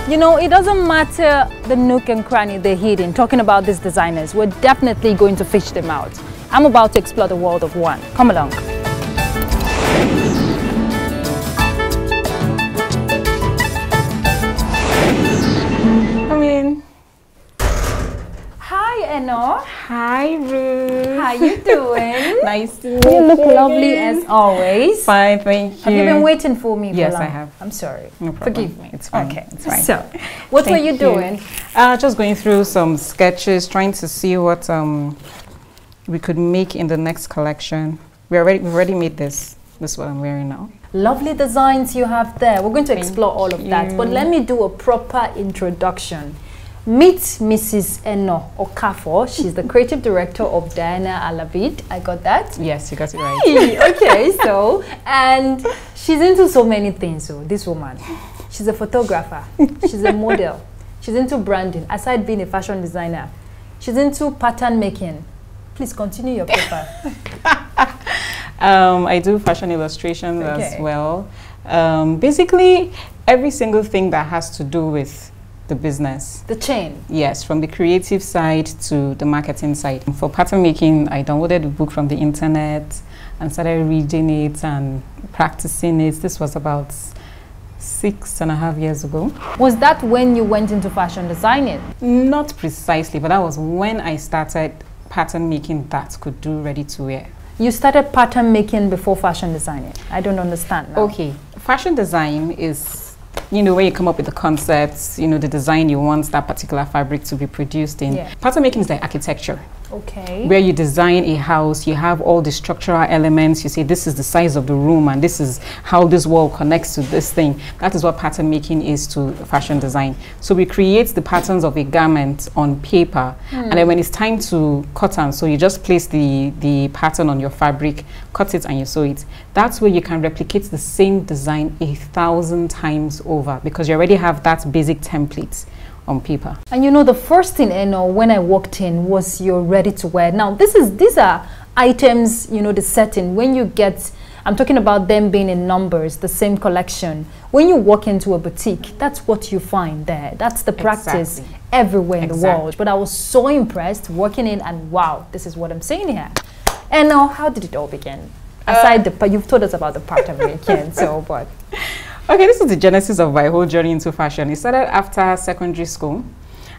You know, it doesn't matter the nook and cranny they're hidden. Talking about these designers, we're definitely going to fish them out. I'm about to explore the world of one. Come along. Come in. Hi, Eno. Hi, Ruth. How you doing? Nice to meet you. You look lovely as always. Fine, thank you. Have you been waiting for me? Yes, for long? I have. I'm sorry. No problem. Forgive me. It's fine. Okay, it's fine. So, what were you doing? Just going through some sketches, trying to see what we could make in the next collection. We've already made this. This is what I'm wearing now. Lovely designs you have there. We're going to explore all of that. But let me do a proper introduction. Meet Mrs. Eno Okafor. She's the creative director of Diana Alavid. I got that? Yes, you got it right. Hey, okay, so, and she's into so many things, so this woman. She's a photographer. She's a model. She's into branding. Aside being a fashion designer, she's into pattern making. Please continue your paper. I do fashion illustrations as well. Basically, every single thing that has to do with the business. The chain? Yes, from the creative side to the marketing side. For pattern making, I downloaded a book from the internet and started reading it and practicing it. This was about 6.5 years ago. Was that when you went into fashion designing? Not precisely, but that was when I started pattern making that could do ready to wear. You started pattern making before fashion designing? I don't understand now. Okay, fashion design is, you know, where you come up with the concepts, you know, the design you want that particular fabric to be produced in. Yeah. Pattern making is like architecture. Okay. Where you design a house, you have all the structural elements, you say this is the size of the room and this is how this wall connects to this thing. That is what pattern making is to fashion design. So we create the patterns of a garment on paper and then when it's time to cut and sew, you just place the pattern on your fabric, cut it and you sew it. That's where you can replicate the same design 1,000 times over because you already have that basic template on paper. And you know, the first thing I know when I walked in was your ready to wear. Now these are items, you know, the setting when you get, I'm talking about them being in numbers, the same collection. When you walk into a boutique, that's what you find there. That's the practice everywhere in the world. But I was so impressed walking in and wow, this is what I'm seeing here. And now, how did it all begin? Aside you've told us about the pattern making, so but. Okay, this is the genesis of my whole journey into fashion. It started after secondary school.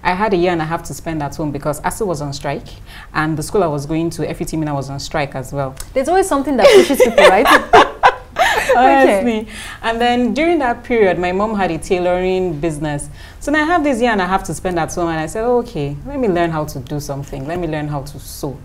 I had 1.5 years to spend at home because ASU was on strike and the school I was going to, FUT Mina, was on strike as well. There's always something that pushes people, right? Honestly. Okay. And then during that period, my mom had a tailoring business. So now I have this 1.5 years to spend at home and I said, okay, let me learn how to do something. Let me learn how to sew.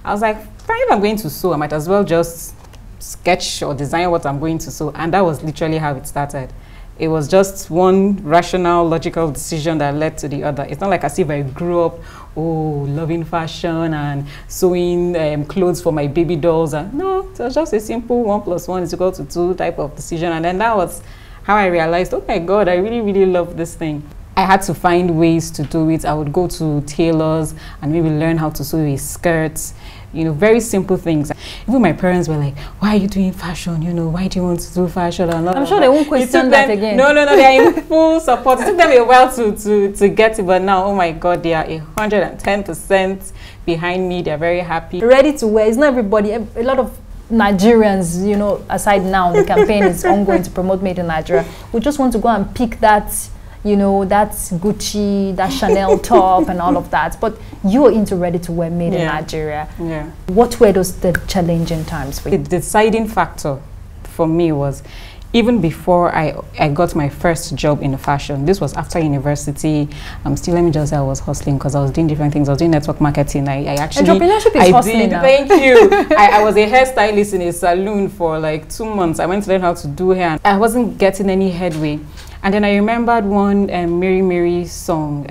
I was like, if I'm going to sew, I might as well just sketch or design what I'm going to sew, and that was literally how it started. It was just one rational, logical decision that led to the other. It's not like as if I grew up, loving fashion and sewing clothes for my baby dolls. And no, it was just a simple 1 + 1 = 2 type of decision. And then that was how I realized, oh my God, I really, really love this thing. I had to find ways to do it. I would go to tailors and maybe learn how to sew a skirt. You know, very simple things. Even my parents were like, why are you doing fashion? You know, why do you want to do fashion? And I'm sure they won't question that again. No, they are in full support. It took them a while to get it, but now, oh my God, they are 110% behind me. They're very happy. Ready to wear. It's not everybody. A lot of Nigerians, you know, aside now, the campaign is ongoing to promote Made in Nigeria. We just want to go and pick that, you know, that's Gucci, that Chanel top and all of that. But you're into ready to wear made in Nigeria. Yeah. What were the challenging times for you? The deciding factor for me was even before I got my first job in fashion. This was after university. Let me just say I was hustling because I was doing different things. I was doing network marketing. I actually entrepreneurship is hustling now. Thank you. I was a hairstylist in a salon for like 2 months. I went to learn how to do hair. And I wasn't getting any headway. And then I remembered one Mary Mary song,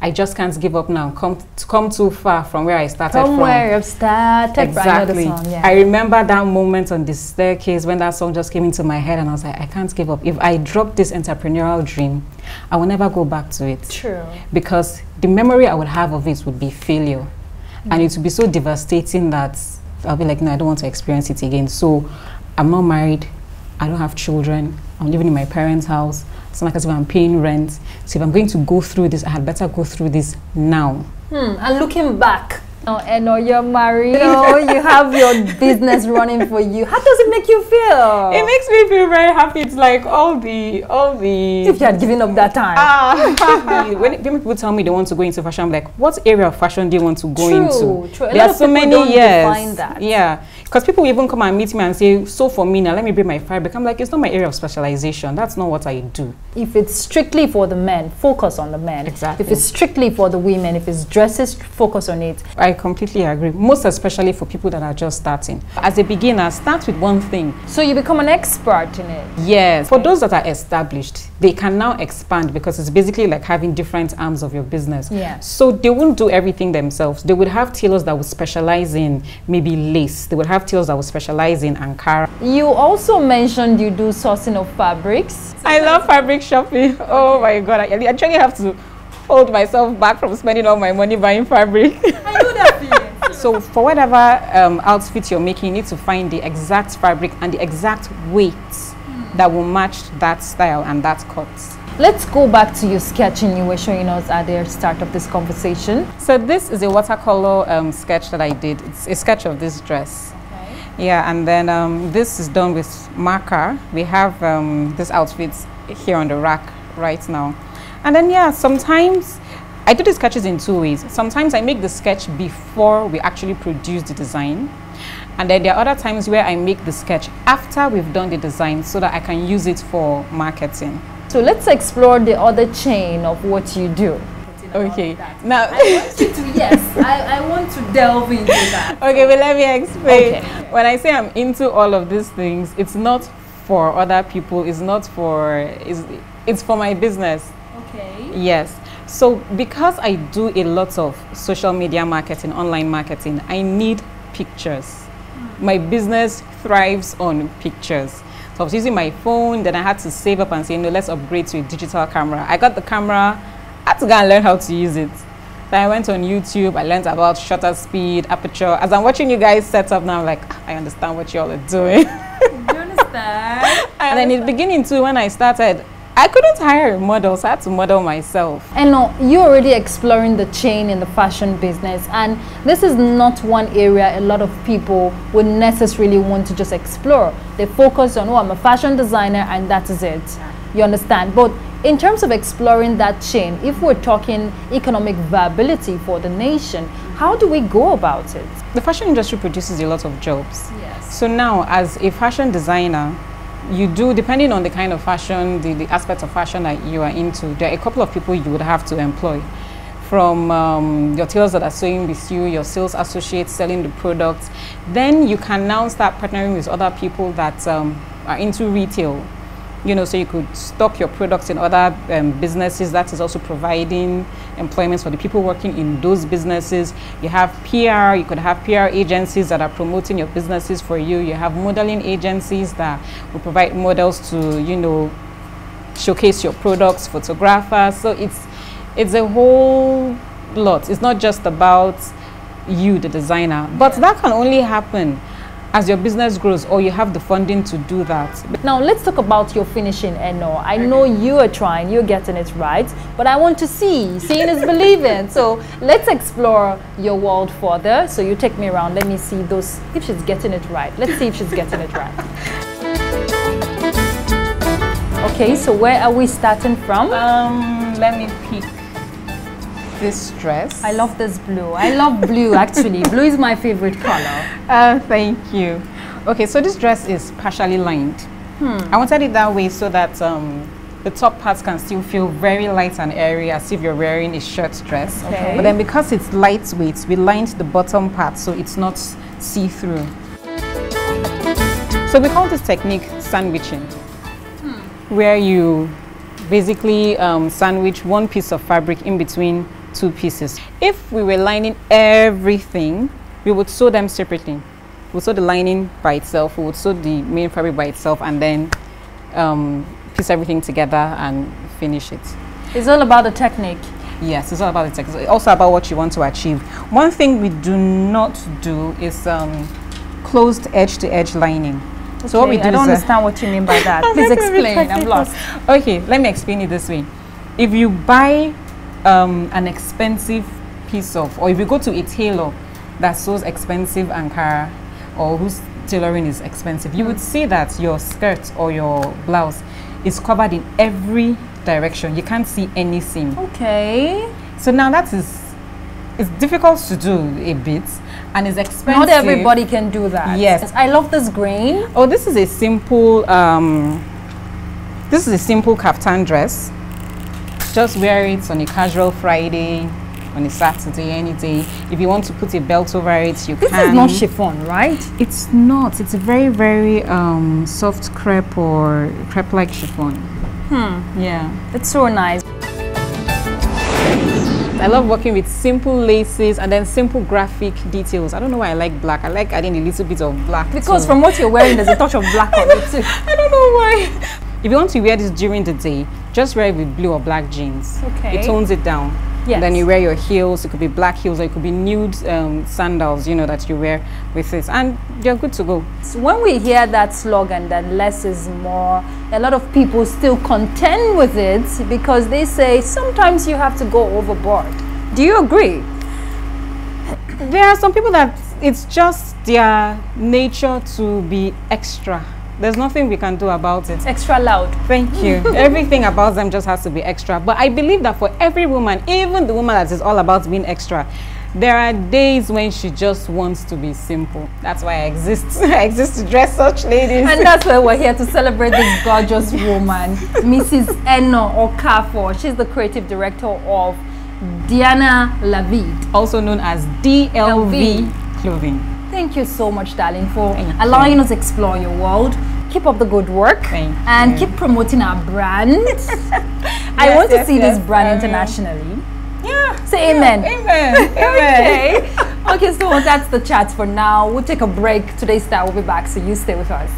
I just can't give up now. Come too far from where I started from. Where I've started. Exactly. Song, yeah. I remember that moment on the staircase when that song just came into my head and I was like, I can't give up. If I drop this entrepreneurial dream, I will never go back to it. True. Because the memory I would have of it would be failure. And it would be so devastating that I'll be like, no, I don't want to experience it again. So I'm not married. I don't have children. I'm living in my parents' house. It's not like as if I'm paying rent. So if I'm going to go through this, I had better go through this now. And looking back, Eno, you're married, you have your business running for you. How does it make you feel? It makes me feel very happy. It's like all the. If you had given up that time. When people tell me they want to go into fashion, I'm like, what area of fashion do you want to go into? True. There are so many years. Define that. Yeah, because people even come and meet me and say, so for me now, let me bring my fabric. I'm like, it's not my area of specialization. That's not what I do. If it's strictly for the men, focus on the men. Exactly. If it's strictly for the women, if it's dresses, focus on it. I completely agree, most especially for people that are just starting. As a beginner, start with one thing. So you become an expert in it? Yes. For those that are established, they can now expand because it's basically like having different arms of your business. Yeah. So they won't do everything themselves. They would have tailors that would specialize in maybe lace. They would have tailors that would specialize in Ankara. You also mentioned you do sourcing of fabrics. I love fabric shopping. Oh my God. I actually have to hold myself back from spending all my money buying fabric. I know that feeling. So for whatever outfit you're making, you need to find the exact fabric and the exact weight that will match that style and that cut. Let's go back to your sketching you were showing us at the start of this conversation. So this is a watercolor sketch that I did. It's a sketch of this dress. Okay. Yeah, and then this is done with marker. We have this outfit here on the rack right now. And then, yeah, sometimes I do the sketches in two ways. Sometimes I make the sketch before we actually produce the design. And then there are other times where I make the sketch after we've done the design so that I can use it for marketing. So let's explore the other chain of what you do. Okay. Now, I want you to, yes, I want to delve into that. Okay, but let me explain. Okay. When I say I'm into all of these things, it's not for other people. It's not for, it's for my business. Okay. Yes. So because I do a lot of social media marketing, online marketing, I need pictures. My business thrives on pictures. So I was using my phone, then I had to save up and say, no, let's upgrade to a digital camera. I got the camera, I had to go and learn how to use it. Then I went on YouTube, I learned about shutter speed, aperture. As I'm watching you guys set up now, I'm like, I understand what y'all are doing. Do you understand? And then in the beginning too, when I started, I couldn't hire a model, so I had to model myself. And you're already exploring the chain in the fashion business, and this is not one area a lot of people would necessarily want to just explore. They focus on, oh, I'm a fashion designer and that is it. You understand? But in terms of exploring that chain, if we're talking economic viability for the nation, how do we go about it? The fashion industry produces a lot of jobs. Yes. So now, as a fashion designer, you do, depending on the kind of fashion, the aspect of fashion that you are into, there are a couple of people you would have to employ. From your tailors that are sewing with you, your sales associates selling the products. Then you can now start partnering with other people that are into retail. You know, so you could stock your products in other businesses. That is also providing employment for the people working in those businesses. You have PR, you could have PR agencies that are promoting your businesses for you. You have modeling agencies that will provide models to, you know, showcase your products, photographers. So it's a whole lot. It's not just about you, the designer, but that can only happen as your business grows or you have the funding to do that. Now let's talk about your finishing, Eno. I know you are trying, you're getting it right, but I want to see. Seeing is believing. So let's explore your world further. So you take me around, let me see those, if she's getting it right. Let's see if she's getting it right. Okay, so where are we starting from? Let me pick this dress. I love this blue. I love blue actually. Blue is my favorite color. Thank you. Okay, so this dress is partially lined. I wanted it that way so that the top parts can still feel very light and airy as if you're wearing a shirt dress. Okay. But then because it's lightweight, we lined the bottom part so it's not see-through. So we call this technique sandwiching, where you basically sandwich one piece of fabric in between two pieces. If we were lining everything, we would sew them separately. We would sew the lining by itself, we would sew the main fabric by itself, and then piece everything together and finish it. It's all about the technique. Yes, it's all about the technique. It's also about what you want to achieve. One thing we do not do is closed edge-to-edge lining. So what we do I don't is understand what you mean by that. Please explain. I'm lost. Okay, let me explain it this way. If you buy an expensive piece of, or if you go to a tailor that sews expensive Ankara or whose tailoring is expensive, you would see that your skirt or your blouse is covered in every direction. You can't see any seam. Okay. So now that is, it's difficult to do a bit and it's expensive. Not everybody can do that. Yes. I love this grain. Oh, this is a simple kaftan dress. Just wear it on a casual Friday, on a Saturday, any day. If you want to put a belt over it, you can. This is not chiffon, right? It's not. It's a very, very soft crepe or crepe-like chiffon. Yeah. It's so nice. I love working with simple laces and then simple graphic details. I don't know why I like black. I like adding a little bit of black because too. From what you're wearing, there's a touch of black on it too. I don't know why. If you want to wear this during the day, just wear it with blue or black jeans. Okay. It tones it down. Yes. Then you wear your heels. It could be black heels or it could be nude sandals, you know, that you wear with it. And you're good to go. So when we hear that slogan that less is more, a lot of people still contend with it because they say sometimes you have to go overboard. Do you agree? There are some people that it's just their nature to be extra. There's nothing we can do about it. Extra loud. Thank you. Everything about them just has to be extra. But I believe that for every woman, even the woman that is all about being extra, there are days when she just wants to be simple. That's why I exist. I exist to dress such ladies. And that's why we're here to celebrate this gorgeous woman, Mrs. Eno Okafor. She's the creative director of DLV, also known as DLV Clothing. Thank you so much, darling, for allowing us to explore your world. Keep up the good work and keep promoting our brand. I want to see this brand internationally. Yeah. Say amen. Amen. Okay. Okay, so that's the chat for now. We'll take a break. Today's Star will be back, so you stay with us.